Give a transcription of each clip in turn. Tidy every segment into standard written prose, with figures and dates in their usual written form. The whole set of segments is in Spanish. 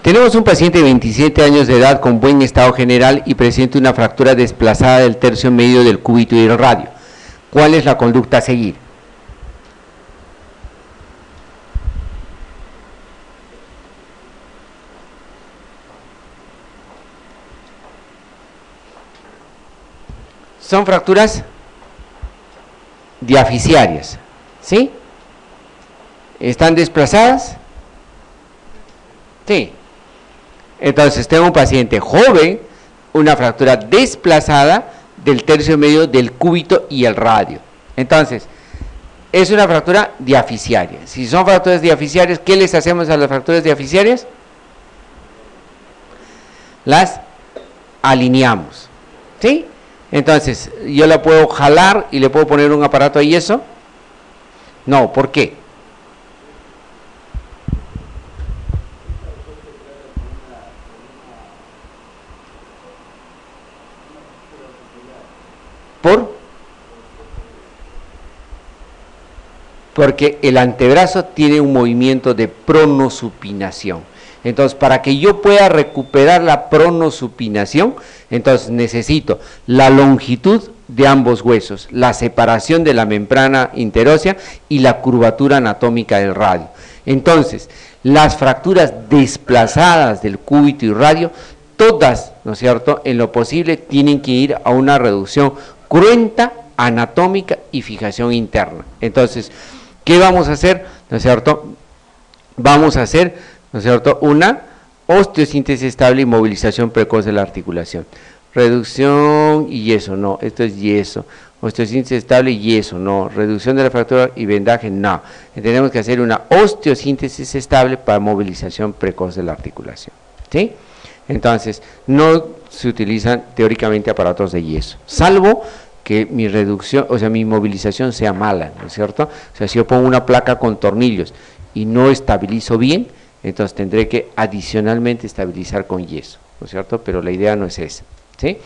Tenemos un paciente de 27 años de edad con buen estado general y presenta una fractura desplazada del tercio medio del cúbito y del radio. ¿Cuál es la conducta a seguir? Son fracturas diaficiarias, ¿sí? ¿Están desplazadas? Sí. Entonces tengo un paciente joven, una fractura desplazada del tercio medio del cúbito y el radio. Entonces, es una fractura diaficiaria. Si son fracturas diaficiarias, ¿qué les hacemos a las fracturas diaficiarias? Las alineamos, ¿sí? Entonces, ¿yo la puedo jalar y le puedo poner un aparato de yeso? No, ¿por qué? Porque el antebrazo tiene un movimiento de pronosupinación. Entonces, para que yo pueda recuperar la pronosupinación, entonces necesito la longitud de ambos huesos, la separación de la membrana interósea y la curvatura anatómica del radio. Entonces, las fracturas desplazadas del cúbito y radio, todas, ¿no es cierto?, en lo posible tienen que ir a una reducción cruenta, anatómica y fijación interna. Entonces, ¿qué vamos a hacer? ¿No es cierto? Vamos a hacer, ¿no es cierto?, una osteosíntesis estable y movilización precoz de la articulación. Reducción y yeso, no, esto es yeso. Osteosíntesis estable y yeso, no. Reducción de la fractura y vendaje, no. Tenemos que hacer una osteosíntesis estable para movilización precoz de la articulación, ¿sí? Entonces, no se utilizan teóricamente aparatos de yeso, salvo que mi reducción, o sea, mi movilización sea mala, ¿no es cierto? O sea, si yo pongo una placa con tornillos y no estabilizo bien, entonces tendré que adicionalmente estabilizar con yeso, ¿no es cierto? Pero la idea no es esa, ¿sí?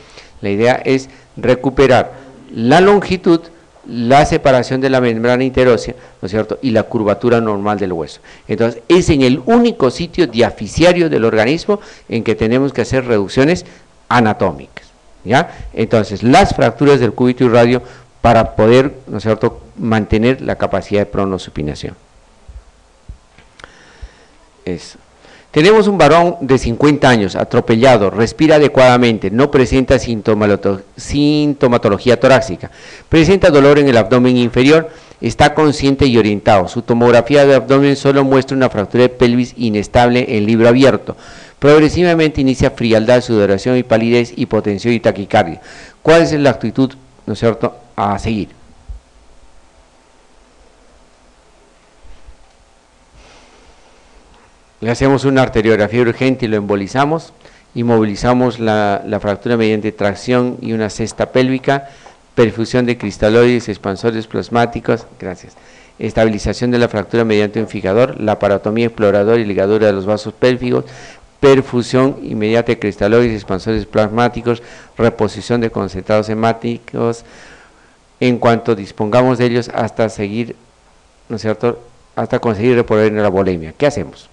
La idea es recuperar la longitud, la separación de la membrana interósea, ¿no es cierto?, y la curvatura normal del hueso. Entonces, es en el único sitio diaficiario del organismo en que tenemos que hacer reducciones anatómicas, ¿ya? Entonces, las fracturas del cúbito y radio para poder, ¿no es cierto?, mantener la capacidad de pronosupinación. Eso. Tenemos un varón de 50 años, atropellado, respira adecuadamente, no presenta sintomatología torácica, presenta dolor en el abdomen inferior, está consciente y orientado. Su tomografía de abdomen solo muestra una fractura de pelvis inestable en libro abierto. Progresivamente inicia frialdad, sudoración y palidez, hipotensión y taquicardia. ¿Cuál es la actitud, no es cierto?, a seguir? Le hacemos una arteriografía urgente y lo embolizamos, y movilizamos la fractura mediante tracción y una cesta pélvica, perfusión de cristaloides, expansores plasmáticos, gracias, estabilización de la fractura mediante un fijador, laparotomía exploradora y ligadura de los vasos pélvicos, perfusión inmediata de cristaloides, expansores plasmáticos, reposición de concentrados hemáticos, en cuanto dispongamos de ellos hasta seguir, ¿no es cierto?, hasta conseguir reponer la volemia. ¿Qué hacemos?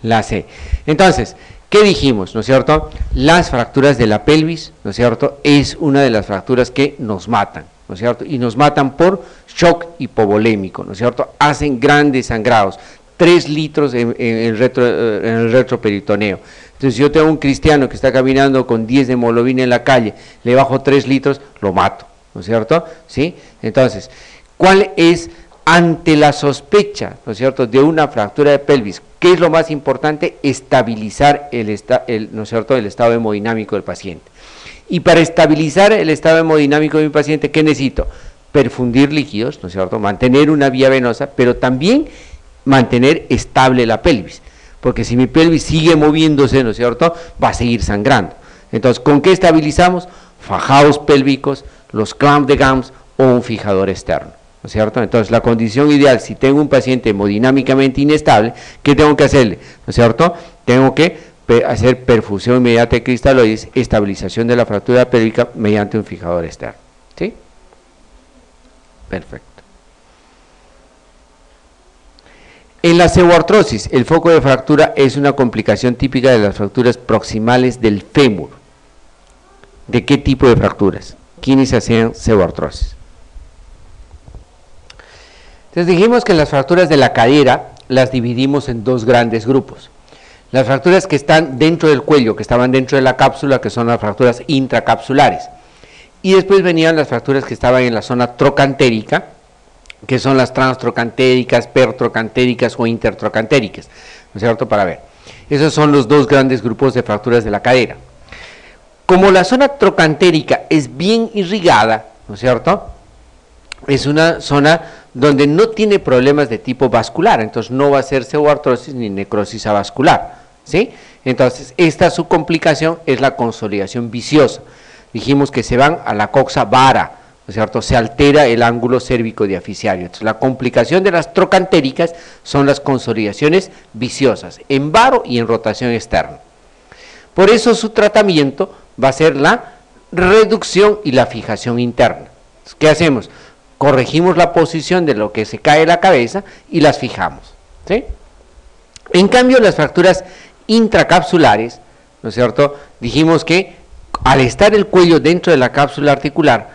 La C. Entonces, ¿qué dijimos? ¿No es cierto? Las fracturas de la pelvis, ¿no es cierto?, es una de las fracturas que nos matan, ¿no es cierto? Y nos matan por shock hipovolémico, ¿no es cierto? Hacen grandes sangrados, 3 litros en el retroperitoneo. Entonces, si yo tengo un cristiano que está caminando con 10 de hemoglobina en la calle, le bajo 3 litros, lo mato, ¿no es cierto? ¿Sí? Entonces, ¿cuál es, ante la sospecha, ¿no es cierto?, de una fractura de pelvis, qué es lo más importante? Estabilizar ¿no es cierto?, el estado hemodinámico del paciente. Y para estabilizar el estado hemodinámico de mi paciente, ¿qué necesito? Perfundir líquidos, ¿no es cierto?, mantener una vía venosa, pero también mantener estable la pelvis, porque si mi pelvis sigue moviéndose, ¿no es cierto?, va a seguir sangrando. Entonces, ¿con qué estabilizamos? Fajados pélvicos, los clamps de GAMS o un fijador externo, ¿no es cierto? Entonces, la condición ideal, si tengo un paciente hemodinámicamente inestable, ¿qué tengo que hacerle? ¿No es cierto? Tengo que hacer perfusión inmediata de cristaloides, estabilización de la fractura pélvica mediante un fijador externo, ¿sí? Perfecto. En la pseudoartrosis, el foco de fractura es una complicación típica de las fracturas proximales del fémur. ¿De qué tipo de fracturas? ¿Quiénes hacían pseudoartrosis? Entonces dijimos que las fracturas de la cadera las dividimos en dos grandes grupos. Las fracturas que están dentro del cuello, que estaban dentro de la cápsula, que son las fracturas intracapsulares. Y después venían las fracturas que estaban en la zona trocantérica, que son las transtrocantéricas, pertrocantéricas o intertrocantéricas, ¿no es cierto? Para ver. Esos son los dos grandes grupos de fracturas de la cadera. Como la zona trocantérica es bien irrigada, ¿no es cierto? Es una zona donde no tiene problemas de tipo vascular, entonces no va a ser pseudoartrosis ni necrosis avascular, ¿sí? Entonces, esta su complicación es la consolidación viciosa. Dijimos que se van a la coxa vara, ¿no es cierto? Se altera el ángulo cérvico-diaficiario. Entonces, la complicación de las trocantéricas son las consolidaciones viciosas, en varo y en rotación externa. Por eso su tratamiento va a ser la reducción y la fijación interna. Entonces, ¿qué hacemos? Corregimos la posición de lo que se cae la cabeza y las fijamos, ¿sí? En cambio, las fracturas intracapsulares, ¿no es cierto? Dijimos que al estar el cuello dentro de la cápsula articular,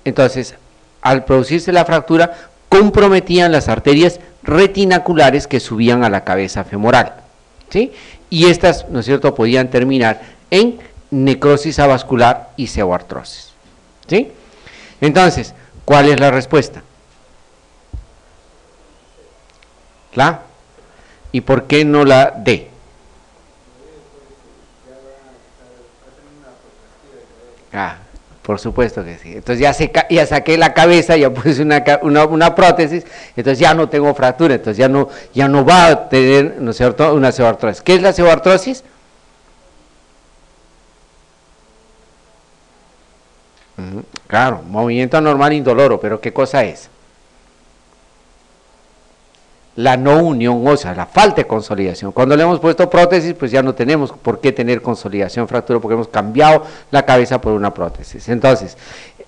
entonces, al producirse la fractura, comprometían las arterias retinaculares que subían a la cabeza femoral, ¿sí? Y estas, ¿no es cierto?, podían terminar en necrosis avascular y pseudoartrosis, ¿sí? Entonces, ¿cuál es la respuesta? ¿La? ¿Y por qué no la D? Por supuesto que sí. Entonces ya saqué la cabeza, ya puse una prótesis, entonces ya no tengo fractura, entonces ya no va a tener, ¿no es cierto?, una pseudoartrosis. ¿Qué es la pseudoartrosis? Claro, movimiento anormal indoloro, pero ¿qué cosa es? La no unión ósea, la falta de consolidación. Cuando le hemos puesto prótesis, pues ya no tenemos por qué tener consolidación, fractura, porque hemos cambiado la cabeza por una prótesis. Entonces,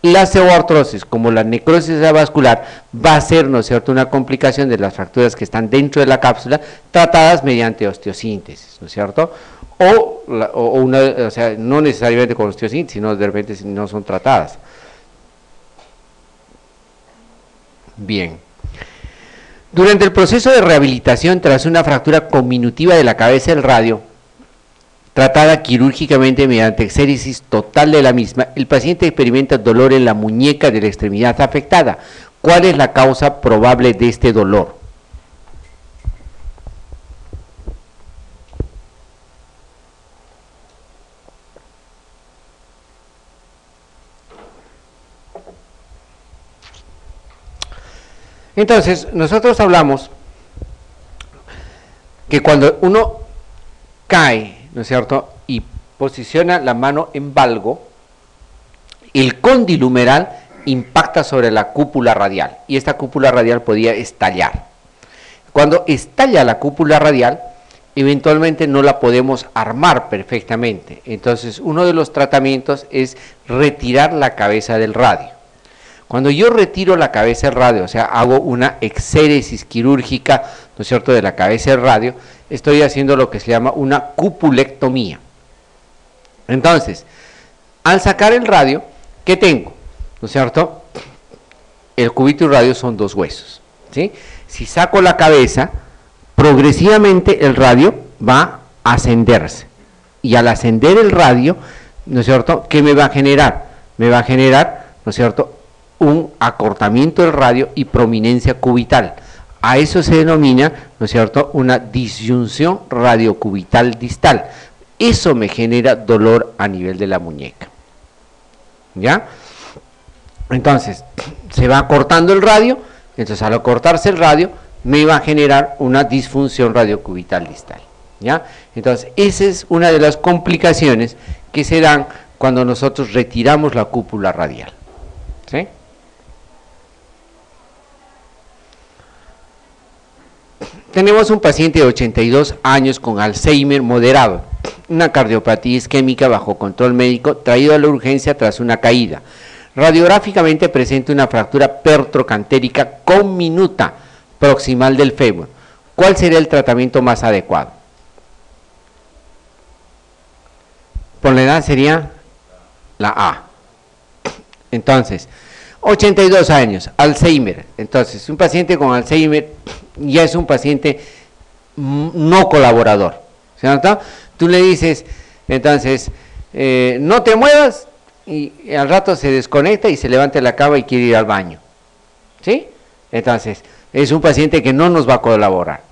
la pseudoartrosis, como la necrosis avascular, va a ser, ¿no es cierto?, una complicación de las fracturas que están dentro de la cápsula, tratadas mediante osteosíntesis, ¿no es cierto? O sea, no necesariamente con osteosíntesis, sino de repente si no son tratadas. Bien. Durante el proceso de rehabilitación tras una fractura conminutiva de la cabeza del radio, tratada quirúrgicamente mediante exéresis total de la misma, el paciente experimenta dolor en la muñeca de la extremidad afectada. ¿Cuál es la causa probable de este dolor? Entonces, nosotros hablamos que cuando uno cae, ¿no es cierto?, y posiciona la mano en valgo, el condilumeral impacta sobre la cúpula radial, y esta cúpula radial podía estallar. Cuando estalla la cúpula radial, eventualmente no la podemos armar perfectamente. Entonces, uno de los tratamientos es retirar la cabeza del radio. Cuando yo retiro la cabeza del radio, o sea, hago una exéresis quirúrgica, ¿no es cierto?, de la cabeza del radio, estoy haciendo lo que se llama una cupulectomía. Entonces, al sacar el radio, ¿qué tengo? ¿No es cierto? El cúbito y el radio son dos huesos, ¿sí? Si saco la cabeza, progresivamente el radio va a ascenderse. Y al ascender el radio, ¿no es cierto?, ¿qué me va a generar? Me va a generar, ¿no es cierto?, un acortamiento del radio y prominencia cubital. A eso se denomina, ¿no es cierto?, una disyunción radiocubital distal. Eso me genera dolor a nivel de la muñeca. ¿Ya? Entonces, se va acortando el radio, entonces al acortarse el radio, me va a generar una disfunción radiocubital distal. ¿Ya? Entonces, esa es una de las complicaciones que se dan cuando nosotros retiramos la cúpula radial. ¿Sí? Tenemos un paciente de 82 años con Alzheimer moderado, una cardiopatía isquémica bajo control médico, traído a la urgencia tras una caída. Radiográficamente presenta una fractura pertrocantérica conminuta proximal del fémur. ¿cuál sería el tratamiento más adecuado? Por la edad sería la A. Entonces, 82 años, Alzheimer. Entonces, un paciente con Alzheimer ya es un paciente no colaborador, ¿cierto? Tú le dices, entonces, no te muevas, y al rato se desconecta y se levanta de la cama y quiere ir al baño, ¿sí? Entonces, es un paciente que no nos va a colaborar.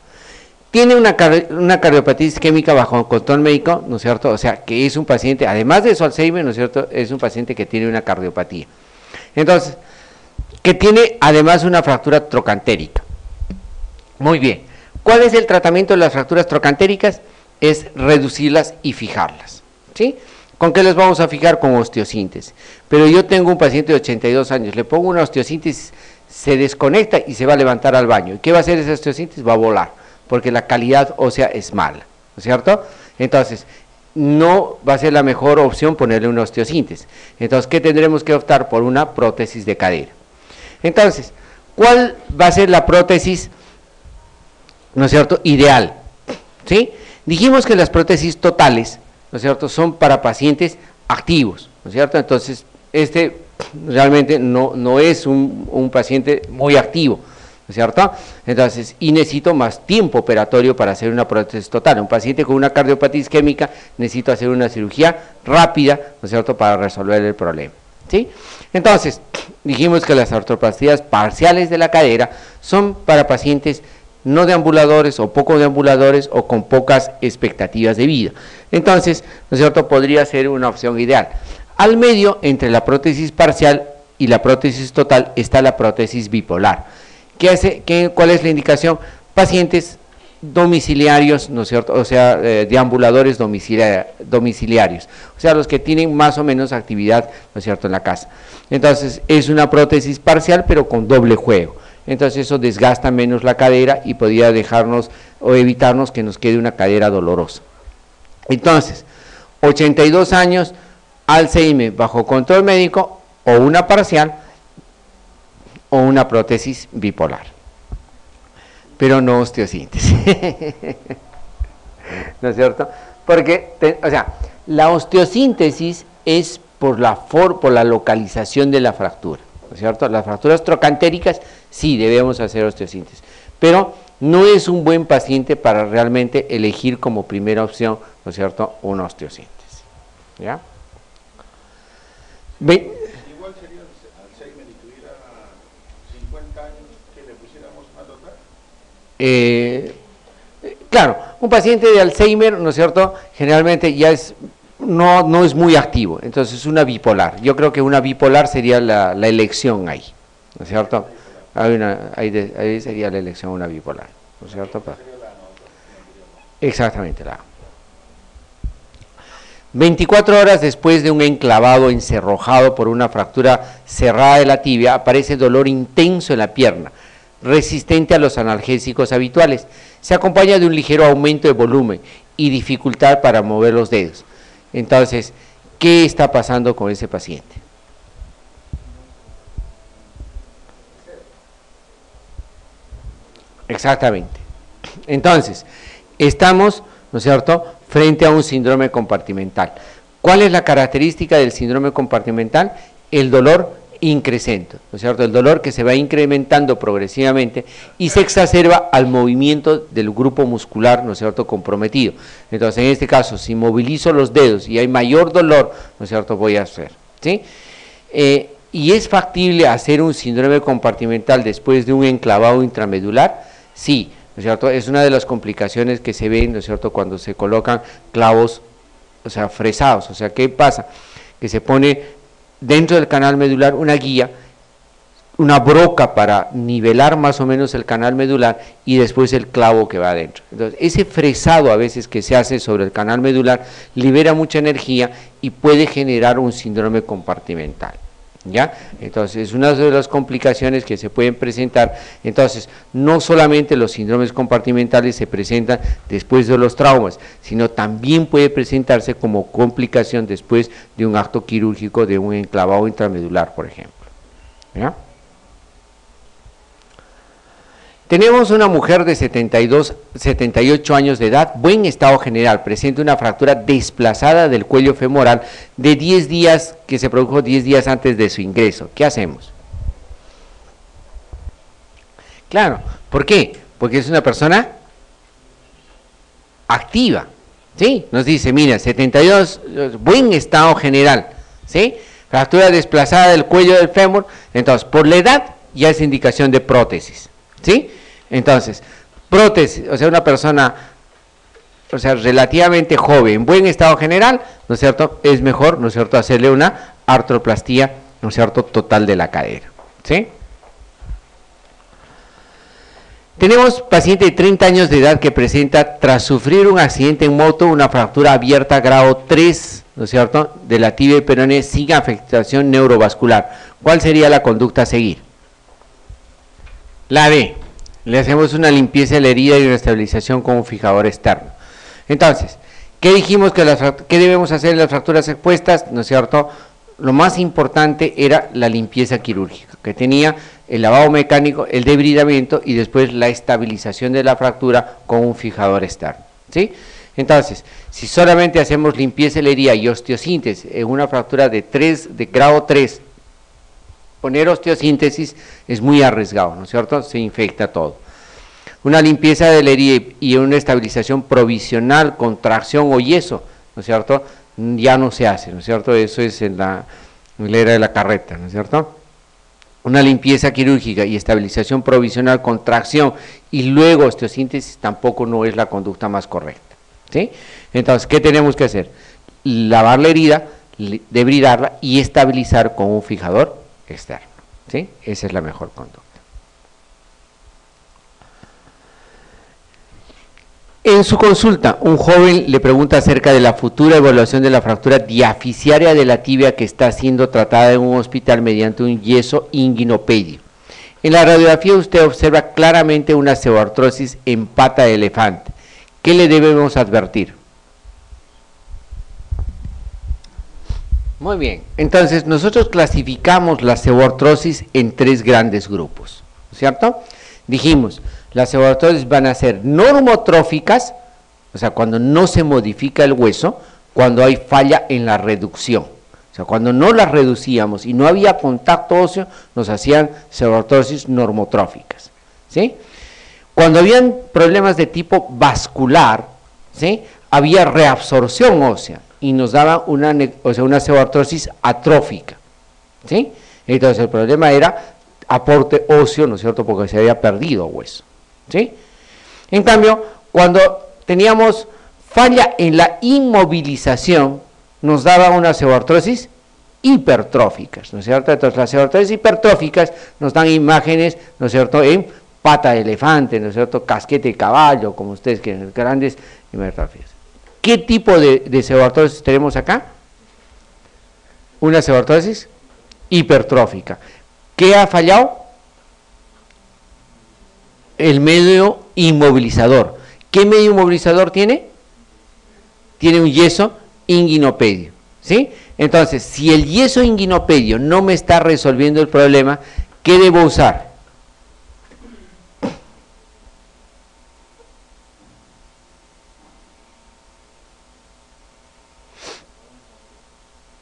Tiene una cardiopatía isquémica bajo control médico, ¿no es cierto? O sea, que es un paciente, además de su Alzheimer, ¿no es cierto? Es un paciente que tiene una cardiopatía. Entonces, que tiene además una fractura trocantérica. Muy bien. ¿Cuál es el tratamiento de las fracturas trocantéricas? Es reducirlas y fijarlas, ¿sí? ¿Con qué les vamos a fijar? Con osteosíntesis. Pero yo tengo un paciente de 82 años, le pongo una osteosíntesis, se desconecta y se va a levantar al baño. ¿Y qué va a hacer esa osteosíntesis? Va a volar, porque la calidad ósea es mala, ¿no es cierto? Entonces, no va a ser la mejor opción ponerle una osteosíntesis. Entonces, ¿qué tendremos que optar? Por una prótesis de cadera. Entonces, ¿cuál va a ser la prótesis, ¿no es cierto?, ideal? ¿Sí? Dijimos que las prótesis totales, ¿no es cierto?, son para pacientes activos, ¿no es cierto? Entonces, este realmente no es un paciente muy activo, ¿no es cierto? Entonces, y necesito más tiempo operatorio para hacer una prótesis total. Un paciente con una cardiopatía isquémica necesito hacer una cirugía rápida, ¿no es cierto?, para resolver el problema, ¿sí? Entonces, dijimos que las artroplastías parciales de la cadera son para pacientes no deambuladores o poco deambuladores o con pocas expectativas de vida. Entonces, ¿no es cierto?, podría ser una opción ideal. Al medio, entre la prótesis parcial y la prótesis total, está la prótesis bipolar. ¿Cuál es la indicación? Pacientes domiciliarios, ¿no es cierto?, o sea, deambuladores domiciliarios, o sea, los que tienen más o menos actividad, ¿no es cierto?, en la casa. Entonces, es una prótesis parcial, pero con doble juego. Entonces, eso desgasta menos la cadera y podría dejarnos o evitarnos que nos quede una cadera dolorosa. Entonces, 82 años, Alzheimer bajo control médico, o una parcial, o una prótesis bipolar, pero no osteosíntesis. ¿No es cierto? Porque, o sea, la osteosíntesis es por la localización de la fractura, ¿no es cierto? Las fracturas trocantéricas sí debemos hacer osteosíntesis, pero no es un buen paciente para realmente elegir como primera opción, ¿no es cierto?, una osteosíntesis, ¿ya? Igual sería Alzheimer y tuviera 50 años que le pusiéramos una total. Claro, un paciente de Alzheimer, ¿no es cierto?, generalmente ya no es muy activo, entonces una bipolar. Yo creo que una bipolar sería la elección ahí, ¿no es cierto? Ahí sería la elección una bipolar, ¿no es cierto? Exactamente, la 24 horas después de un enclavado encerrojado por una fractura cerrada de la tibia, aparece dolor intenso en la pierna, resistente a los analgésicos habituales. Se acompaña de un ligero aumento de volumen y dificultad para mover los dedos. Entonces, ¿qué está pasando con ese paciente? Exactamente. Entonces, estamos, ¿no es cierto?, frente a un síndrome compartimental. ¿Cuál es la característica del síndrome compartimental? El dolor increscento, ¿no es cierto?, el dolor que se va incrementando progresivamente y se exacerba al movimiento del grupo muscular, ¿no es cierto?, comprometido. Entonces, en este caso, si movilizo los dedos y hay mayor dolor, ¿no es cierto?, voy a hacer, ¿sí? ¿Y es factible hacer un síndrome compartimental después de un enclavado intramedular? Sí, ¿no es cierto? Es una de las complicaciones que se ven, ¿no es cierto?, cuando se colocan clavos, o sea, fresados. O sea, ¿qué pasa? Que se pone dentro del canal medular una guía, una broca para nivelar más o menos el canal medular y después el clavo que va adentro. Entonces, ese fresado a veces que se hace sobre el canal medular libera mucha energía y puede generar un síndrome compartimental, ¿ya? Entonces, es una de las complicaciones que se pueden presentar. Entonces, no solamente los síndromes compartimentales se presentan después de los traumas, sino también puede presentarse como complicación después de un acto quirúrgico de un enclavado intramedular, por ejemplo, ¿ya? Tenemos una mujer de 78 años de edad, buen estado general, presenta una fractura desplazada del cuello femoral de 10 días, que se produjo 10 días antes de su ingreso. ¿Qué hacemos? Claro, ¿por qué? Porque es una persona activa, ¿sí? Nos dice, mira, 72, buen estado general, ¿sí? Fractura desplazada del cuello del fémur, entonces, por la edad ya es indicación de prótesis, ¿sí? Entonces, prótesis, o sea, una persona, o sea, relativamente joven, buen estado general, ¿no es cierto? Es mejor, ¿no es cierto?, hacerle una artroplastía, ¿no es cierto?, total de la cadera, ¿sí? Tenemos paciente de 30 años de edad que presenta, tras sufrir un accidente en moto, una fractura abierta grado 3, ¿no es cierto?, de la tibia y peroné sin afectación neurovascular. ¿Cuál sería la conducta a seguir? La B. Le hacemos una limpieza de la herida y una estabilización con un fijador externo. Entonces, ¿qué dijimos qué debemos hacer en las fracturas expuestas? ¿No es cierto? Lo más importante era la limpieza quirúrgica, que tenía el lavado mecánico, el debridamiento y después la estabilización de la fractura con un fijador externo, ¿sí? Entonces, si solamente hacemos limpieza de la herida y osteosíntesis en una fractura de grado 3, poner osteosíntesis es muy arriesgado, ¿no es cierto? Se infecta todo. Una limpieza de la herida y una estabilización provisional con tracción o yeso, ¿no es cierto?, ya no se hace, ¿no es cierto? Eso es en la era de la carreta, ¿no es cierto? Una limpieza quirúrgica y estabilización provisional con tracción y luego osteosíntesis tampoco no es la conducta más correcta, ¿sí? Entonces, ¿qué tenemos que hacer? Lavar la herida, debridarla y estabilizar con un fijador externo, ¿sí? Esa es la mejor conducta. En su consulta, un joven le pregunta acerca de la futura evaluación de la fractura diaficiaria de la tibia que está siendo tratada en un hospital mediante un yeso inguinopedio. En la radiografía usted observa claramente una pseudoartrosis en pata de elefante. ¿Qué le debemos advertir? Muy bien, entonces nosotros clasificamos la pseudoartrosis en 3 grandes grupos, ¿cierto? Dijimos, las pseudoartrosis van a ser normotróficas, o sea, cuando no se modifica el hueso, cuando hay falla en la reducción. O sea, cuando no las reducíamos y no había contacto óseo, nos hacían pseudoartrosis normotróficas, ¿sí? Cuando habían problemas de tipo vascular, ¿sí?, había reabsorción ósea y nos daba una pseudoartrosis atrófica, ¿sí? Entonces el problema era aporte óseo, ¿no es cierto?, porque se había perdido hueso, ¿sí? En cambio, cuando teníamos falla en la inmovilización, nos daba una pseudoartrosis hipertróficas, ¿no es cierto? Entonces las pseudoartrosis hipertróficas nos dan imágenes, ¿no es cierto?, en pata de elefante, ¿no es cierto?, casquete de caballo, como ustedes quieren, grandes hipertróficas. ¿Qué tipo de pseudoartrosis tenemos acá? Una pseudoartrosis hipertrófica. ¿Qué ha fallado? El medio inmovilizador. ¿Qué medio inmovilizador tiene? Tiene un yeso inguinopedio, ¿sí? Entonces, si el yeso inguinopedio no me está resolviendo el problema, ¿qué debo usar?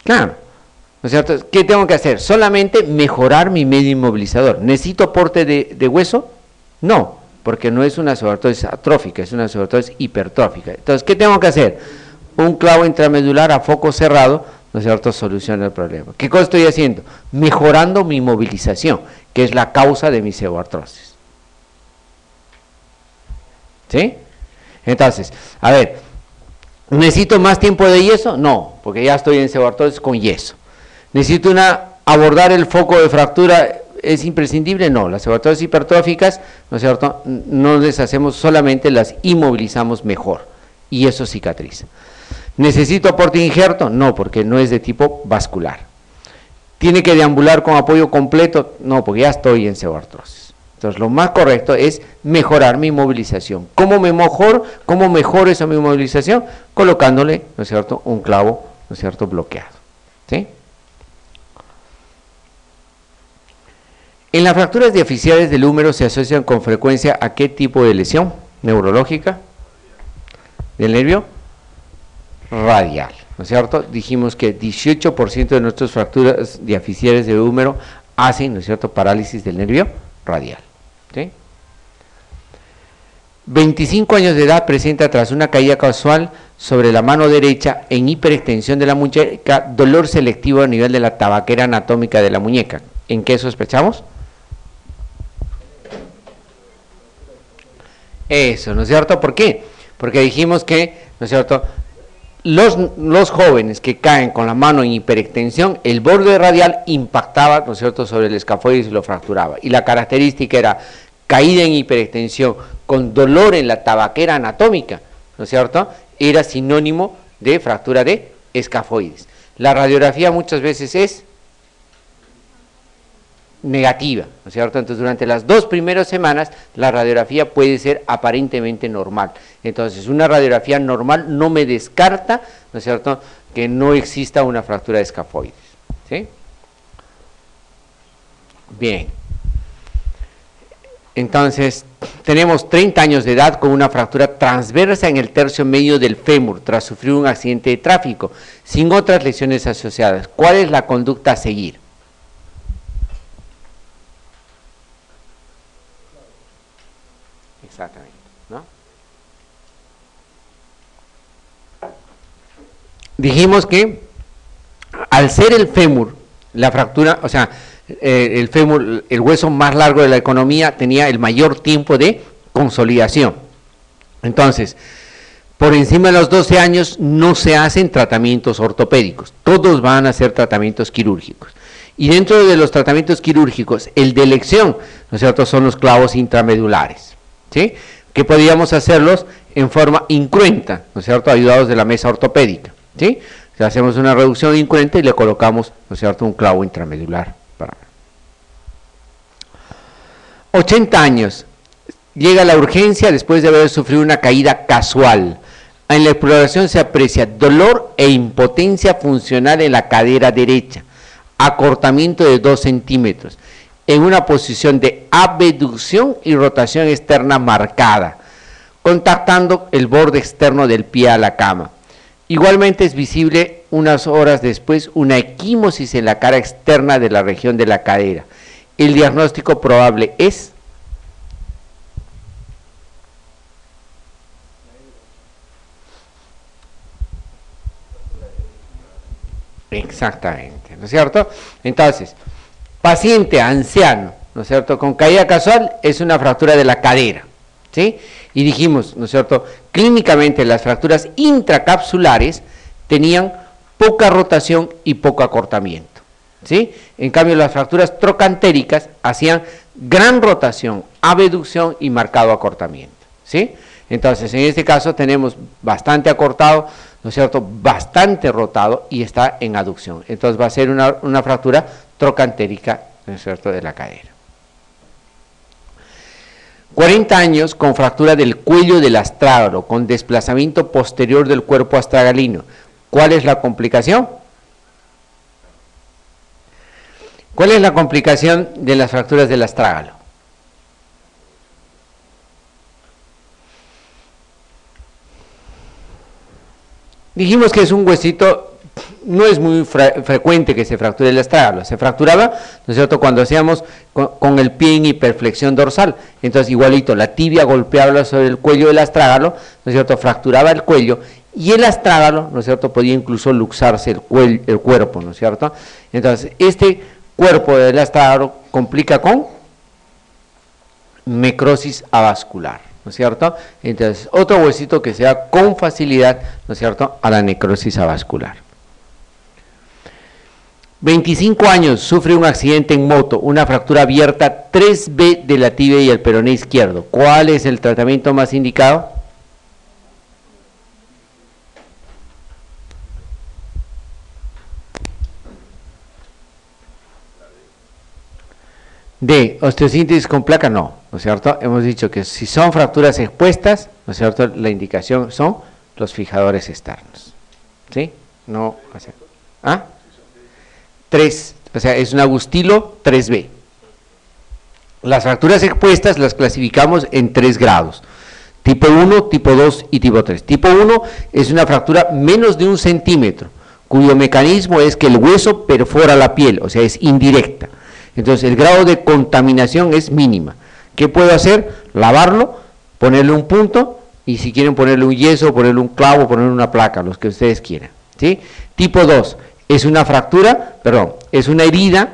Claro, ¿no es cierto? ¿Qué tengo que hacer? Solamente mejorar mi medio inmovilizador. ¿Necesito aporte de hueso? No, porque no es una pseudoartrosis atrófica, es una pseudoartrosis hipertrófica. Entonces, ¿qué tengo que hacer? Un clavo intramedular a foco cerrado, ¿no es cierto?, soluciona el problema. ¿Qué cosa estoy haciendo? Mejorando mi movilización, que es la causa de mi pseudoartrosis. ¿Sí? Entonces, a ver, ¿necesito más tiempo de yeso? No, porque ya estoy en pseudoartrosis con yeso. ¿Necesito abordar el foco de fractura? ¿Es imprescindible? No, las pseudoartrosis hipertróficas, ¿no es cierto?, no les hacemos, solamente las inmovilizamos mejor y eso cicatriza. ¿Necesito aporte injerto? No, porque no es de tipo vascular. ¿Tiene que deambular con apoyo completo? No, porque ya estoy en pseudoartrosis. Entonces, lo más correcto es mejorar mi movilización. ¿Cómo mejoro esa mi movilización? Colocándole, ¿no es cierto?, un clavo, ¿no es cierto?, bloqueado, ¿sí? En las fracturas diaficiales del húmero se asocian con frecuencia a qué tipo de lesión neurológica del nervio radial, ¿no es cierto? Dijimos que 18% de nuestras fracturas diaficiales del húmero hacen, ¿no es cierto?, parálisis del nervio radial, ¿sí? 25 años de edad presenta tras una caída casual sobre la mano derecha en hiperextensión de la muñeca, dolor selectivo a nivel de la tabaquera anatómica de la muñeca. ¿En qué sospechamos? Eso, ¿no es cierto? ¿Por qué? Porque dijimos que, ¿no es cierto?, los jóvenes que caen con la mano en hiperextensión, el borde radial impactaba, ¿no es cierto?, sobre el escafoides y lo fracturaba. Y la característica era caída en hiperextensión con dolor en la tabaquera anatómica, ¿no es cierto?, era sinónimo de fractura de escafoides. La radiografía muchas veces es negativa, ¿no es cierto? Entonces, durante las 2 primeras semanas, la radiografía puede ser aparentemente normal. Entonces, una radiografía normal no me descarta, ¿no es cierto?, que no exista una fractura de escafoides, ¿sí? Bien. Entonces, tenemos 30 años de edad con una fractura transversa en el tercio medio del fémur tras sufrir un accidente de tráfico, sin otras lesiones asociadas. ¿Cuál es la conducta a seguir? Exactamente, ¿no? Dijimos que al ser el fémur, la fractura, o sea, el fémur, el hueso más largo de la economía, tenía el mayor tiempo de consolidación. Entonces, por encima de los 12 años no se hacen tratamientos ortopédicos, todos van a ser tratamientos quirúrgicos. Y dentro de los tratamientos quirúrgicos, el de elección, ¿no es cierto?, son los clavos intramedulares, ¿sí?, que podríamos hacerlos en forma incruenta, ¿no es cierto?, ayudados de la mesa ortopédica, ¿sí? O sea, hacemos una reducción incruenta y le colocamos, ¿no es cierto?, un clavo intramedular. 80 años, llega a la urgencia después de haber sufrido una caída casual. En la exploración se aprecia dolor e impotencia funcional en la cadera derecha, acortamiento de 2 centímetros, en una posición de abducción y rotación externa marcada, contactando el borde externo del pie a la cama. Igualmente es visible unas horas después una equimosis en la cara externa de la región de la cadera. El diagnóstico probable es exactamente, ¿no es cierto? Entonces, paciente anciano, ¿no es cierto?, con caída casual es una fractura de la cadera, ¿sí? Y dijimos, ¿no es cierto?, clínicamente las fracturas intracapsulares tenían poca rotación y poco acortamiento, ¿sí? En cambio, las fracturas trocantéricas hacían gran rotación, abducción y marcado acortamiento, ¿sí? Entonces, en este caso tenemos bastante acortado, ¿no es cierto?, bastante rotado y está en aducción. Entonces va a ser una fractura trocantérica, ¿no es cierto?, de la cadera. 40 años con fractura del cuello del astrágalo, con desplazamiento posterior del cuerpo astragalino. ¿Cuál es la complicación? ¿Cuál es la complicación de las fracturas del astrágalo? Dijimos que es un huesito, no es muy frecuente que se fracture el astrágalo, se fracturaba, ¿no es cierto?, cuando hacíamos con el pie en hiperflexión dorsal. Entonces igualito, la tibia golpeaba sobre el cuello del astrágalo, ¿no es cierto?, fracturaba el cuello, y el astrágalo, ¿no es cierto?, podía incluso luxarse el cuerpo, ¿no es cierto? Entonces, este cuerpo del astrágalo complica con necrosis avascular, ¿no es cierto? Entonces, otro huesito que se da con facilidad, ¿no es cierto?, a la necrosis avascular. 25 años, sufre un accidente en moto, una fractura abierta 3B de la tibia y el peroné izquierdo. ¿Cuál es el tratamiento más indicado? De osteosíntesis con placa, no es cierto? Hemos dicho que si son fracturas expuestas, ¿no es cierto?, la indicación son los fijadores externos, ¿sí? No, o sea, ¿ah? 3, o sea, es un agustilo 3B, Las fracturas expuestas las clasificamos en 3 grados. Tipo 1, tipo 2 y tipo 3. Tipo 1 es una fractura menos de 1 centímetro, cuyo mecanismo es que el hueso perfora la piel, o sea, es indirecta. Entonces, el grado de contaminación es mínima. ¿Qué puedo hacer? Lavarlo, ponerle un punto, y si quieren ponerle un yeso, ponerle un clavo, ponerle una placa, los que ustedes quieran, ¿sí? Tipo 2 es una fractura, es una herida,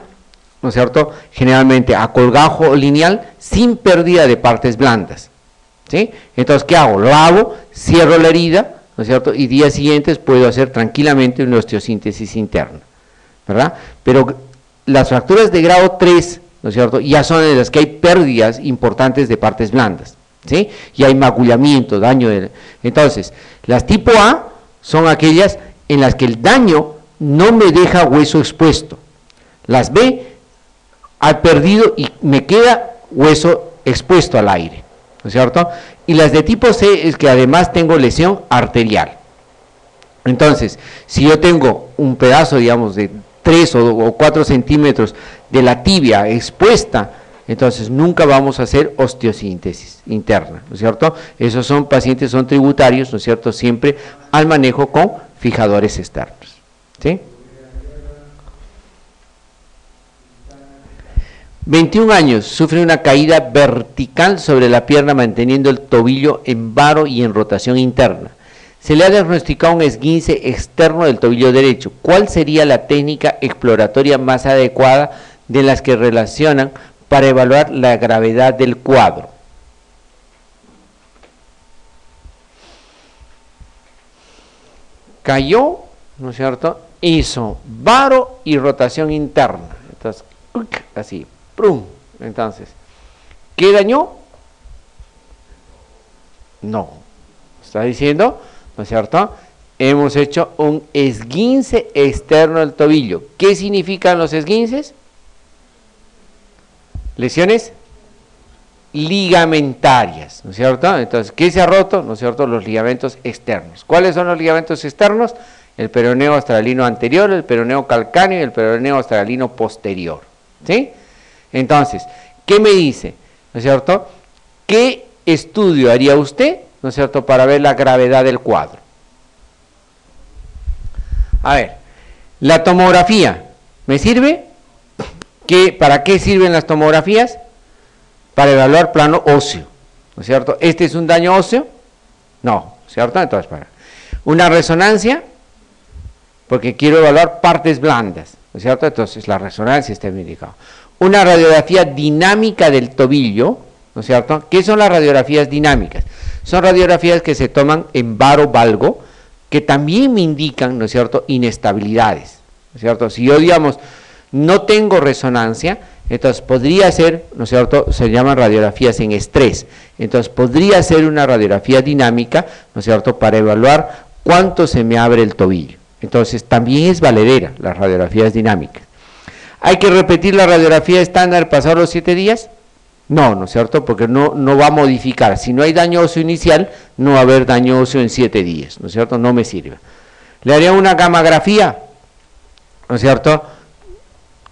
¿no es cierto?, generalmente a colgajo lineal, sin pérdida de partes blandas, ¿sí? Entonces, ¿qué hago? Lavo, cierro la herida, ¿no es cierto?, y días siguientes puedo hacer tranquilamente una osteosíntesis interna, ¿verdad? Pero las fracturas de grado 3, ¿no es cierto?, ya son en las que hay pérdidas importantes de partes blandas, ¿sí? Y hay magullamiento, daño. Entonces, las tipo A son aquellas en las que el daño no me deja hueso expuesto. Las B, ha perdido y me queda hueso expuesto al aire, ¿no es cierto? Y las de tipo C es que además tengo lesión arterial. Entonces, si yo tengo un pedazo, digamos, de 3 o 4 centímetros de la tibia expuesta, entonces nunca vamos a hacer osteosíntesis interna, ¿no es cierto? Esos son pacientes, son tributarios, ¿no es cierto?, siempre al manejo con fijadores externos, ¿sí? 21 años, sufre una caída vertical sobre la pierna manteniendo el tobillo en varo y en rotación interna. Se le ha diagnosticado un esguince externo del tobillo derecho. ¿Cuál sería la técnica exploratoria más adecuada de las que relacionan para evaluar la gravedad del cuadro? Cayó, ¿no es cierto?, hizo varo y rotación interna. Entonces, así, ¡prum! Entonces, ¿qué dañó? No. ¿Está diciendo? ¿No es cierto? Hemos hecho un esguince externo del tobillo. ¿Qué significan los esguinces? Lesiones ligamentarias, ¿no es cierto? Entonces, ¿qué se ha roto? ¿No es cierto? Los ligamentos externos. ¿Cuáles son los ligamentos externos? El peroneo astralino anterior, el peroneo calcáneo y el peroneo astralino posterior, ¿sí? Entonces, ¿qué me dice? ¿No es cierto? ¿Qué estudio haría usted, ¿no es cierto?, para ver la gravedad del cuadro? A ver, la tomografía, ¿me sirve? ¿Para qué sirven las tomografías? Para evaluar plano óseo, ¿no es cierto? ¿Este es un daño óseo? No, ¿cierto? Entonces, para una resonancia, porque quiero evaluar partes blandas, ¿no es cierto? Entonces, la resonancia está bien indicada. Una radiografía dinámica del tobillo, ¿no es cierto? ¿Qué son las radiografías dinámicas? Son radiografías que se toman en varo valgo, que también me indican, ¿no es cierto?, inestabilidades, ¿no es cierto? Si yo, digamos, no tengo resonancia, entonces podría ser, ¿no es cierto?, se llaman radiografías en estrés, entonces podría ser una radiografía dinámica, ¿no es cierto?, para evaluar cuánto se me abre el tobillo. Entonces también es valedera las radiografías dinámicas. ¿Hay que repetir la radiografía estándar pasados los 7 días? No, ¿no es cierto?, porque no va a modificar. Si no hay daño óseo inicial, no va a haber daño óseo en 7 días, ¿no es cierto?, no me sirve. ¿Le haría una gamografía? ¿No es cierto?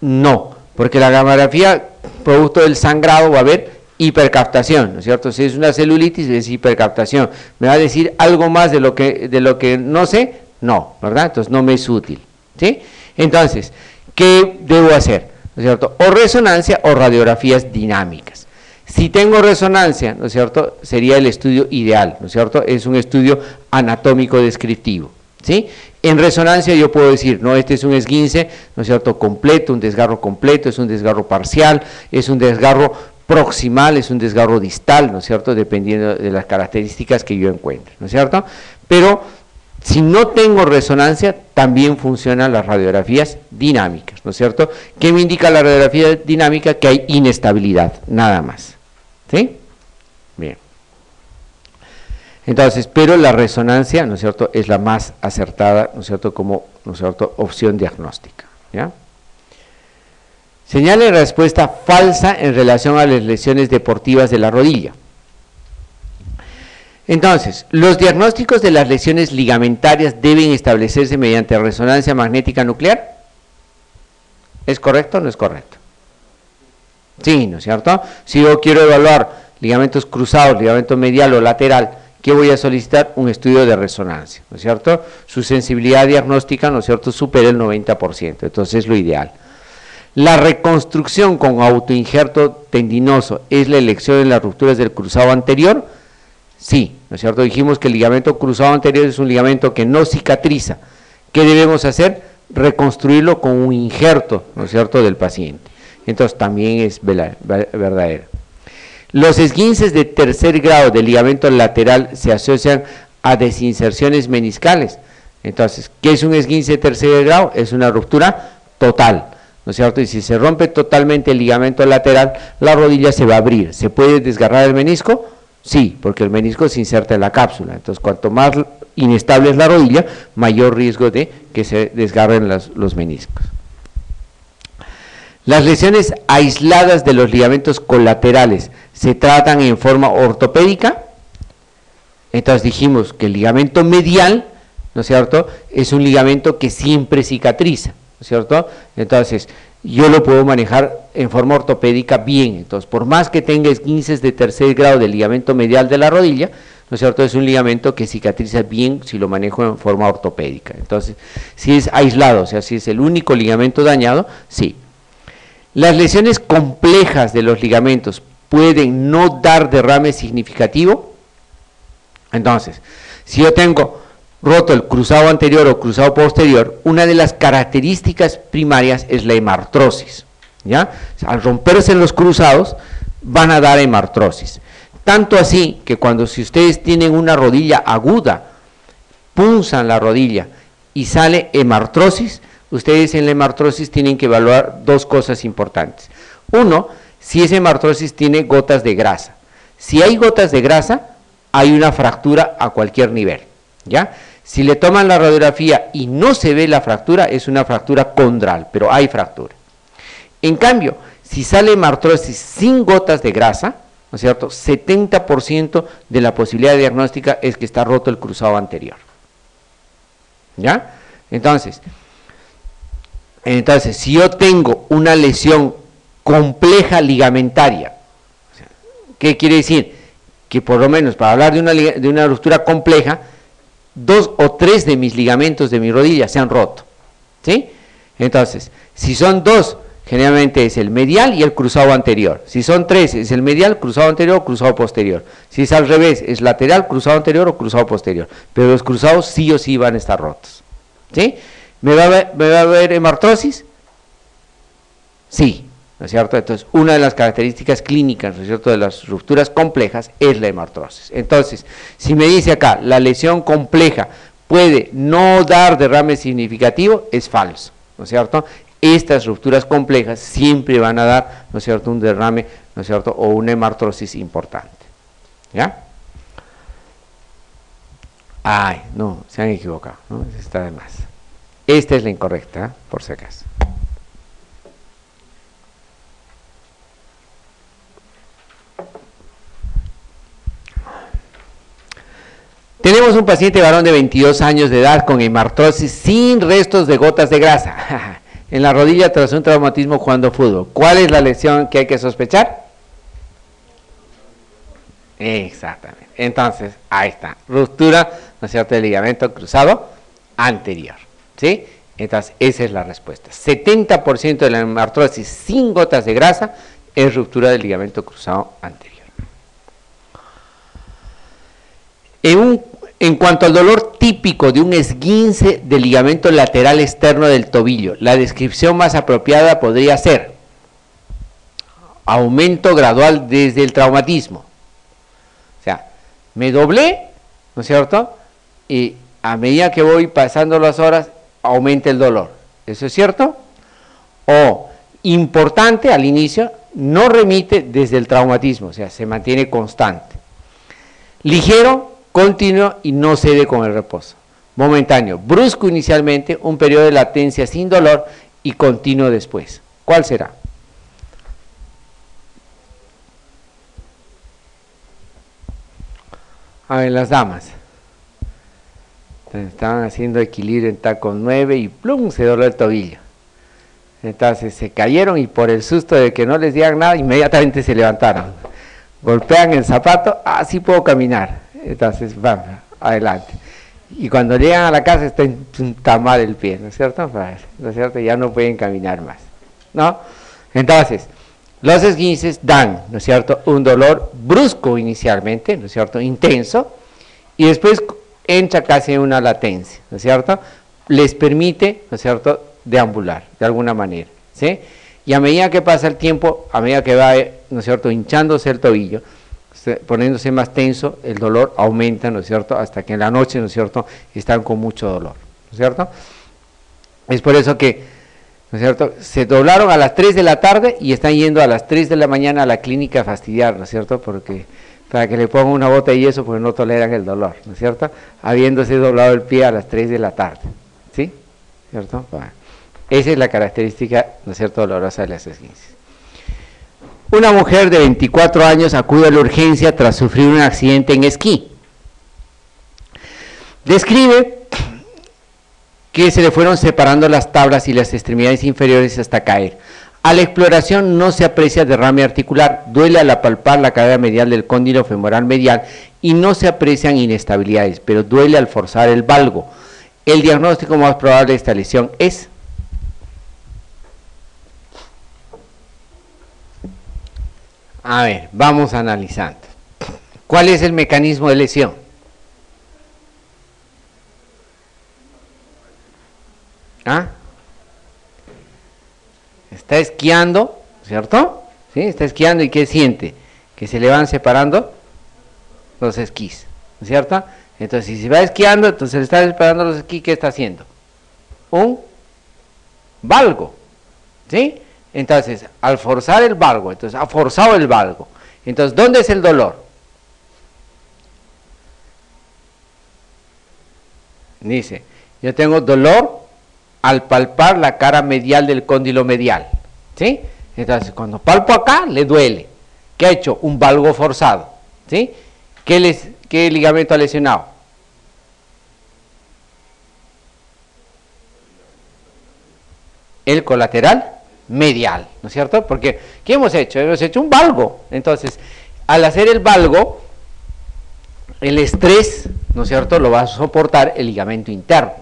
No, porque la gamografía, producto del sangrado, va a haber hipercaptación, ¿no es cierto? Si es una celulitis, es hipercaptación. ¿Me va a decir algo más de lo que no sé? No, ¿verdad? Entonces no me es útil, ¿sí? Entonces, ¿qué debo hacer? ¿No es cierto? O resonancia o radiografías dinámicas. Si tengo resonancia, ¿no es cierto?, sería el estudio ideal, ¿no es cierto? Es un estudio anatómico descriptivo, ¿sí? En resonancia yo puedo decir, no, este es un esguince, ¿no es cierto?, completo, un desgarro completo, es un desgarro parcial, es un desgarro proximal, es un desgarro distal, ¿no es cierto?, dependiendo de las características que yo encuentre, ¿no es cierto? Pero si no tengo resonancia, también funcionan las radiografías dinámicas, ¿no es cierto? ¿Qué me indica la radiografía dinámica? Que hay inestabilidad, nada más, ¿sí? Bien. Entonces, pero la resonancia, ¿no es cierto?, es la más acertada, ¿no es cierto?, como, ¿no es cierto?, opción diagnóstica, ¿ya? Señale respuesta falsa en relación a las lesiones deportivas de la rodilla. Entonces, los diagnósticos de las lesiones ligamentarias deben establecerse mediante resonancia magnética nuclear. ¿Es correcto o no es correcto? Sí, ¿no es cierto? Si yo quiero evaluar ligamentos cruzados, ligamento medial o lateral, ¿qué voy a solicitar? Un estudio de resonancia, ¿no es cierto? Su sensibilidad diagnóstica, ¿no es cierto?, supera el 90%, entonces es lo ideal. La reconstrucción con autoinjerto tendinoso es la elección en las rupturas del cruzado anterior. Sí, ¿no es cierto? Dijimos que el ligamento cruzado anterior es un ligamento que no cicatriza. ¿Qué debemos hacer? Reconstruirlo con un injerto, ¿no es cierto?, del paciente. Entonces también es verdadero. Los esguinces de tercer grado del ligamento lateral se asocian a desinserciones meniscales. Entonces, ¿qué es un esguince de tercer grado? Es una ruptura total, ¿no es cierto? Y si se rompe totalmente el ligamento lateral, la rodilla se va a abrir. ¿Se puede desgarrar el menisco? Sí, porque el menisco se inserta en la cápsula. Entonces, cuanto más inestable es la rodilla, mayor riesgo de que se desgarren los meniscos. Las lesiones aisladas de los ligamentos colaterales se tratan en forma ortopédica. Entonces dijimos que el ligamento medial, ¿no es cierto?, es un ligamento que siempre cicatriza, ¿no es cierto? Entonces, yo lo puedo manejar en forma ortopédica bien. Entonces, por más que tenga esguinces de tercer grado del ligamento medial de la rodilla, ¿no es cierto?, es un ligamento que cicatriza bien si lo manejo en forma ortopédica. Entonces, si es aislado, o sea, si es el único ligamento dañado, sí. Las lesiones complejas de los ligamentos pueden no dar derrame significativo. Entonces, si yo tengo roto el cruzado anterior o cruzado posterior, una de las características primarias es la hemartrosis, ¿ya? Al romperse los cruzados, van a dar hemartrosis. Tanto así que si ustedes tienen una rodilla aguda, punzan la rodilla y sale hemartrosis, ustedes en la hemartrosis tienen que evaluar dos cosas importantes. Uno, si esa hemartrosis tiene gotas de grasa. Si hay gotas de grasa, hay una fractura a cualquier nivel, ¿ya? Si le toman la radiografía y no se ve la fractura, es una fractura condral, pero hay fractura. En cambio, si sale hemartrosis sin gotas de grasa, ¿no es cierto?, 70% de la posibilidad diagnóstica es que está roto el cruzado anterior, ¿ya? Entonces, si yo tengo una lesión compleja ligamentaria, ¿qué quiere decir? Que por lo menos para hablar de una ruptura compleja, 2 o 3 de mis ligamentos de mi rodilla se han roto, ¿sí? Entonces, si son 2, generalmente es el medial y el cruzado anterior. Si son 3, es el medial, cruzado anterior o cruzado posterior. Si es al revés, es lateral, cruzado anterior o cruzado posterior. Pero los cruzados sí o sí van a estar rotos, ¿sí? ¿Me va a haber hemartrosis? Sí, ¿no es cierto? Entonces, una de las características clínicas, ¿no es cierto?, de las rupturas complejas es la hemartrosis. Entonces, si me dice acá, la lesión compleja puede no dar derrame significativo, es falso, ¿no es cierto? Estas rupturas complejas siempre van a dar, ¿no es cierto?, un derrame, ¿no es cierto?, o una hemartrosis importante, ¿ya? Ay, no, se han equivocado, ¿no? Está de más. Esta es la incorrecta, ¿eh?, por si acaso. Tenemos un paciente varón de 22 años de edad con hemartrosis sin restos de gotas de grasa en la rodilla tras un traumatismo jugando fútbol. ¿Cuál es la lesión que hay que sospechar? Exactamente. Entonces, ahí está. Ruptura, ¿no es cierto?, del ligamento cruzado anterior, ¿sí? Entonces, esa es la respuesta. 70% de la hemartrosis sin gotas de grasa es ruptura del ligamento cruzado anterior. En cuanto al dolor típico de un esguince del ligamento lateral externo del tobillo, la descripción más apropiada podría ser aumento gradual desde el traumatismo. O sea, me doblé, ¿no es cierto?, y a medida que voy pasando las horas, aumenta el dolor. ¿Eso es cierto? O, importante al inicio, no remite desde el traumatismo, o sea, se mantiene constante. Ligero, continuo y no cede con el reposo. Momentáneo, brusco inicialmente, un periodo de latencia sin dolor y continuo después. ¿Cuál será? A ver, las damas. Estaban haciendo equilibrio en taco 9 y plum, se dobló el tobillo. Entonces se cayeron y por el susto de que no les digan nada, inmediatamente se levantaron. Golpean el zapato, así puedo caminar. Entonces van adelante. Y cuando llegan a la casa está mal el pie, ¿no es cierto? ¿No es cierto? Ya no pueden caminar más, ¿no? Entonces, los esguinces dan, ¿no es cierto?, un dolor brusco inicialmente, ¿no es cierto?, intenso, y después entra casi en una latencia, ¿no es cierto?, les permite, ¿no es cierto?, deambular, de alguna manera, ¿sí? Y a medida que pasa el tiempo, a medida que va, ¿no es cierto?, hinchándose el tobillo, poniéndose más tenso, el dolor aumenta, ¿no es cierto?, hasta que en la noche, ¿no es cierto?, están con mucho dolor, ¿no es cierto? Es por eso que, ¿no es cierto?, se doblaron a las 3 de la tarde y están yendo a las 3 de la mañana a la clínica a fastidiar, ¿no es cierto?, porque para que le pongan una bota de yeso porque no toleran el dolor, ¿no es cierto?, habiéndose doblado el pie a las 3 de la tarde, ¿sí? ¿Cierto? Bueno, esa es la característica, ¿no es cierto?, dolorosa de las esguinces. Una mujer de 24 años acude a la urgencia tras sufrir un accidente en esquí. Describe que se le fueron separando las tablas y las extremidades inferiores hasta caer. A la exploración no se aprecia derrame articular, duele al palpar la cadera medial del cóndilo femoral medial y no se aprecian inestabilidades, pero duele al forzar el valgo. El diagnóstico más probable de esta lesión es... A ver, vamos analizando. ¿Cuál es el mecanismo de lesión? ¿Ah? Está esquiando, ¿cierto? ¿Sí? Está esquiando y ¿qué siente? Que se le van separando los esquís, ¿no es cierto? Entonces, si se va esquiando, entonces le está separando los esquís, ¿qué está haciendo? Un valgo, ¿sí? Entonces, al forzar el valgo, entonces ha forzado el valgo. Entonces, ¿dónde es el dolor? Dice, yo tengo dolor al palpar la cara medial del cóndilo medial, ¿sí? Entonces, cuando palpo acá, le duele. ¿Qué ha hecho? Un valgo forzado, ¿sí? ¿Qué ligamento ha lesionado? El colateral medial, ¿no es cierto? Porque, ¿qué hemos hecho? Hemos hecho un valgo. Entonces, al hacer el valgo, el estrés, ¿no es cierto?, lo va a soportar el ligamento interno,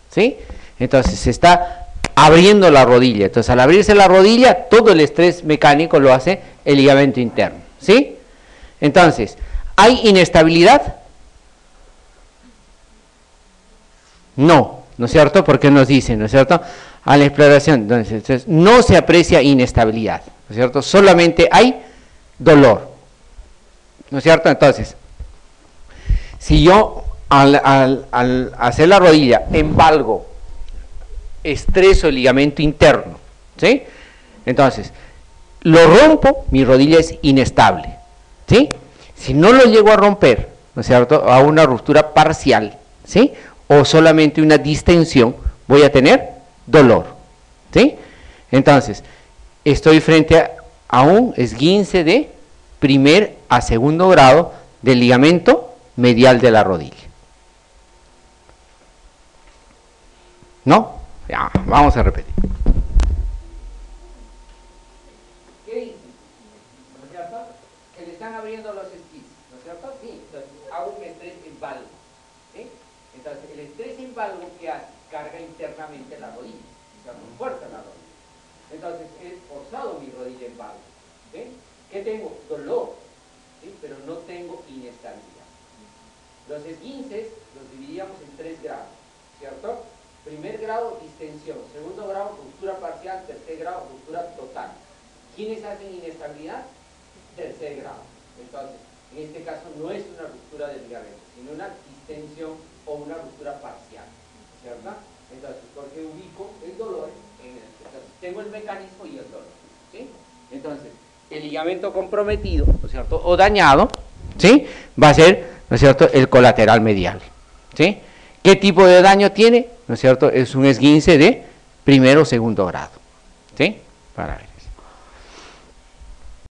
¿sí? Entonces, se está abriendo la rodilla. Entonces, al abrirse la rodilla, todo el estrés mecánico lo hace el ligamento interno, ¿sí? Entonces, ¿hay inestabilidad? No, ¿no es cierto? Porque nos dicen, ¿no es cierto?, a la exploración, entonces no se aprecia inestabilidad, ¿no es cierto? Solamente hay dolor, ¿no es cierto? Entonces, si yo al hacer la rodilla en valgo, estreso el ligamento interno, ¿sí? Entonces, lo rompo, mi rodilla es inestable, ¿sí? Si no lo llego a romper, ¿no es cierto?, a una ruptura parcial, ¿sí?, o solamente una distensión, voy a tener dolor, ¿sí? Entonces, estoy frente a un esguince de primer a segundo grado del ligamento medial de la rodilla. ¿No? Ya, vamos a repetir. ¿Qué dice? ¿No es cierto? Que le están abriendo los esquís, ¿no es cierto? Sí, entonces hago un estrés en valgo, ¿sí? Entonces, el estrés en valgo que hace, carga internamente la rodilla, o sea, fuerza la rodilla. Entonces, he forzado mi rodilla en valgo, ¿sí? ¿Qué tengo? Dolor, ¿sí?, pero no tengo inestabilidad. Los esguinces los dividíamos en 3 grados, ¿cierto? Primer grado, distensión. Segundo grado, ruptura parcial. Tercer grado, ruptura total. ¿Quiénes hacen inestabilidad? Tercer grado. Entonces, en este caso no es una ruptura del ligamento, sino una distensión o una ruptura parcial, ¿cierto? Entonces, porque ubico el dolor en el... Entonces, tengo el mecanismo y el dolor, ¿sí? Entonces, el ligamento comprometido, ¿no es cierto?, o dañado, ¿sí?, va a ser, ¿no es cierto?, el colateral medial, ¿sí? ¿Qué tipo de daño tiene? ¿No es cierto? Es un esguince de primero o segundo grado, ¿sí? Para ver.